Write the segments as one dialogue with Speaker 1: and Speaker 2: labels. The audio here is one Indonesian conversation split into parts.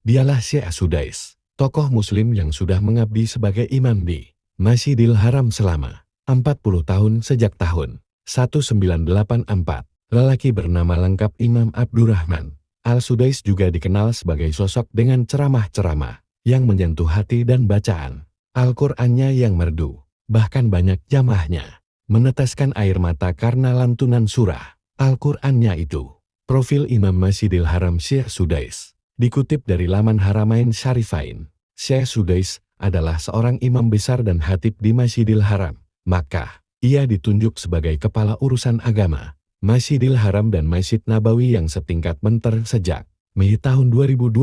Speaker 1: Dialah Syekh Sudais, tokoh muslim yang sudah mengabdi sebagai imam di Masjidil Haram selama 40 tahun sejak tahun 1984. Lelaki bernama lengkap Imam Abdurrahman Al-Sudais juga dikenal sebagai sosok dengan ceramah-ceramah yang menyentuh hati dan bacaan Al-Qur'annya yang merdu. Bahkan banyak jamaahnya meneteskan air mata karena lantunan surah Al-Qur'annya itu. Profil Imam Masjidil Haram Syekh Sudais dikutip dari laman Haramain Syarifain. Syekh Sudais adalah seorang imam besar dan khatib di Masjidil Haram, Makkah. Ia ditunjuk sebagai kepala urusan agama Masjidil Haram dan Masjid Nabawi yang setingkat menter sejak Mei tahun 2012.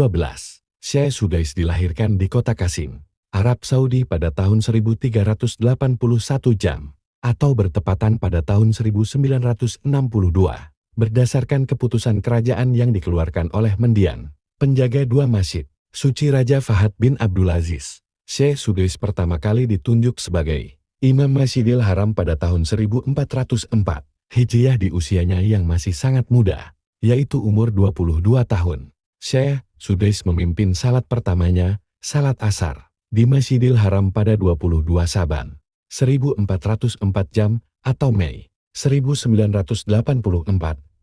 Speaker 1: Syekh Sudais dilahirkan di kota Qasim, Arab Saudi pada tahun 1381 Jam, atau bertepatan pada tahun 1962, berdasarkan keputusan kerajaan yang dikeluarkan oleh Mendiang, penjaga dua masjid suci Raja Fahad bin Abdulaziz. Syekh Sudais pertama kali ditunjuk sebagai Imam Masjidil Haram pada tahun 1404 Hijriah di usianya yang masih sangat muda, yaitu umur 22 tahun. Syekh Sudais memimpin salat pertamanya, salat asar, di Masjidil Haram pada 22 Saban 1404 Jam atau Mei 1984.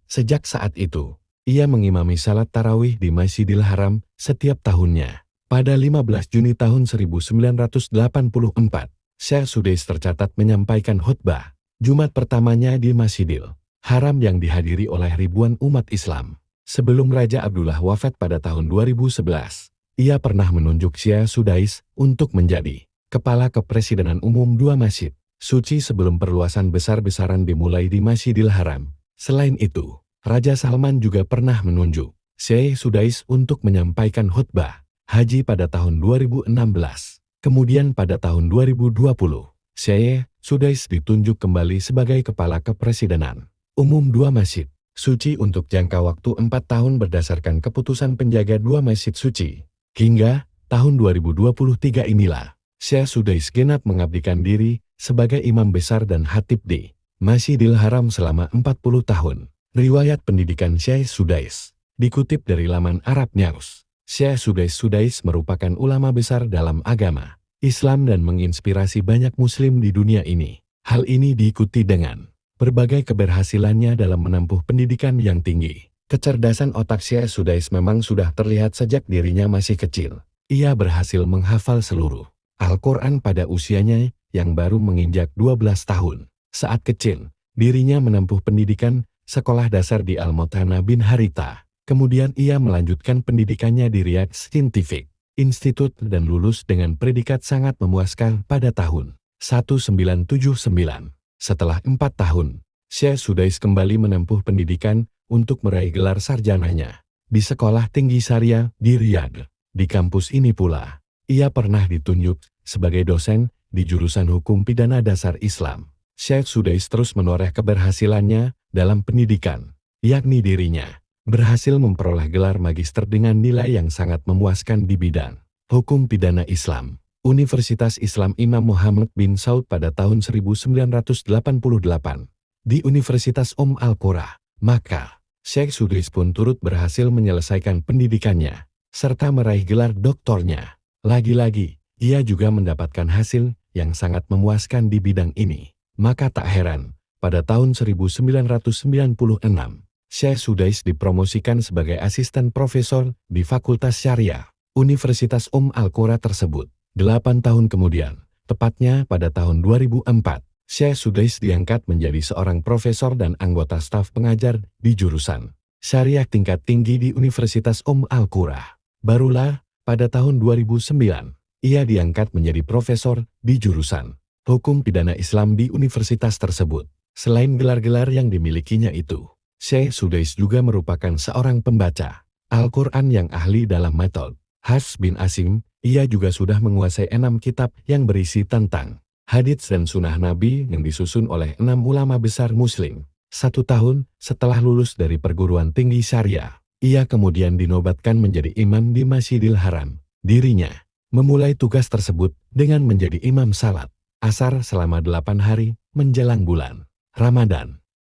Speaker 1: Sejak saat itu, ia mengimami salat tarawih di Masjidil Haram setiap tahunnya. Pada 15 Juni tahun 1984, Syekh Sudais tercatat menyampaikan khutbah Jumat pertamanya di Masjidil Haram yang dihadiri oleh ribuan umat Islam. Sebelum Raja Abdullah wafat pada tahun 2011, ia pernah menunjuk Syekh Sudais untuk menjadi Kepala Kepresidenan Umum dua masjid suci sebelum perluasan besar-besaran dimulai di Masjidil Haram. Selain itu, Raja Salman juga pernah menunjuk Syekh Sudais untuk menyampaikan khutbah haji pada tahun 2016. Kemudian pada tahun 2020, Syekh Sudais ditunjuk kembali sebagai Kepala Kepresidenan Umum dua masjid suci untuk jangka waktu 4 tahun berdasarkan keputusan penjaga dua masjid suci. Hingga tahun 2023 inilah, Syekh Sudais genap mengabdikan diri sebagai imam besar dan khatib di Masjidil Haram selama 40 tahun. Riwayat pendidikan Syekh Sudais dikutip dari laman Arab News. Syekh Sudais merupakan ulama besar dalam agama Islam dan menginspirasi banyak muslim di dunia ini. Hal ini diikuti dengan berbagai keberhasilannya dalam menempuh pendidikan yang tinggi. Kecerdasan otak Syekh Sudais memang sudah terlihat sejak dirinya masih kecil. Ia berhasil menghafal seluruh Al-Quran pada usianya yang baru menginjak 12 tahun. Saat kecil, dirinya menempuh pendidikan sekolah dasar di Al-Muthanna bin Haritha. Kemudian ia melanjutkan pendidikannya di Riyadh Scientific Institute dan lulus dengan predikat sangat memuaskan pada tahun 1979. Setelah 4 tahun, Syekh Sudais kembali menempuh pendidikan untuk meraih gelar sarjananya di Sekolah Tinggi Syariah di Riyadh. Di kampus ini pula, ia pernah ditunjuk sebagai dosen di jurusan Hukum Pidana Dasar Islam. Syekh Sudais terus menoreh keberhasilannya dalam pendidikan, yakni dirinya berhasil memperoleh gelar magister dengan nilai yang sangat memuaskan di bidang Hukum Pidana Islam. Universitas Islam Imam Muhammad bin Saud pada tahun 1988. Di Universitas Al-Qura, Makkah, Syekh Sudais pun turut berhasil menyelesaikan pendidikannya, serta meraih gelar doktornya. Lagi-lagi, ia juga mendapatkan hasil yang sangat memuaskan di bidang ini. Maka tak heran, pada tahun 1996, Syekh Sudais dipromosikan sebagai asisten profesor di Fakultas Syariah Universitas Al-Qura tersebut. 8 tahun kemudian, tepatnya pada tahun 2004, Syekh Sudais diangkat menjadi seorang profesor dan anggota staf pengajar di jurusan Syariah tingkat tinggi di Universitas Al-Qura. Barulah pada tahun 2009, ia diangkat menjadi profesor di jurusan Hukum Pidana Islam di universitas tersebut. Selain gelar-gelar yang dimilikinya itu, Syekh Sudais juga merupakan seorang pembaca Al-Quran yang ahli dalam metode Hafs bin Asim. Ia juga sudah menguasai 6 kitab yang berisi tentang hadits dan sunnah Nabi yang disusun oleh 6 ulama besar Muslim. 1 tahun setelah lulus dari perguruan tinggi syariah, ia kemudian dinobatkan menjadi imam di Masjidil Haram. Dirinya memulai tugas tersebut dengan menjadi imam salat asar selama 8 hari menjelang bulan Ramadan.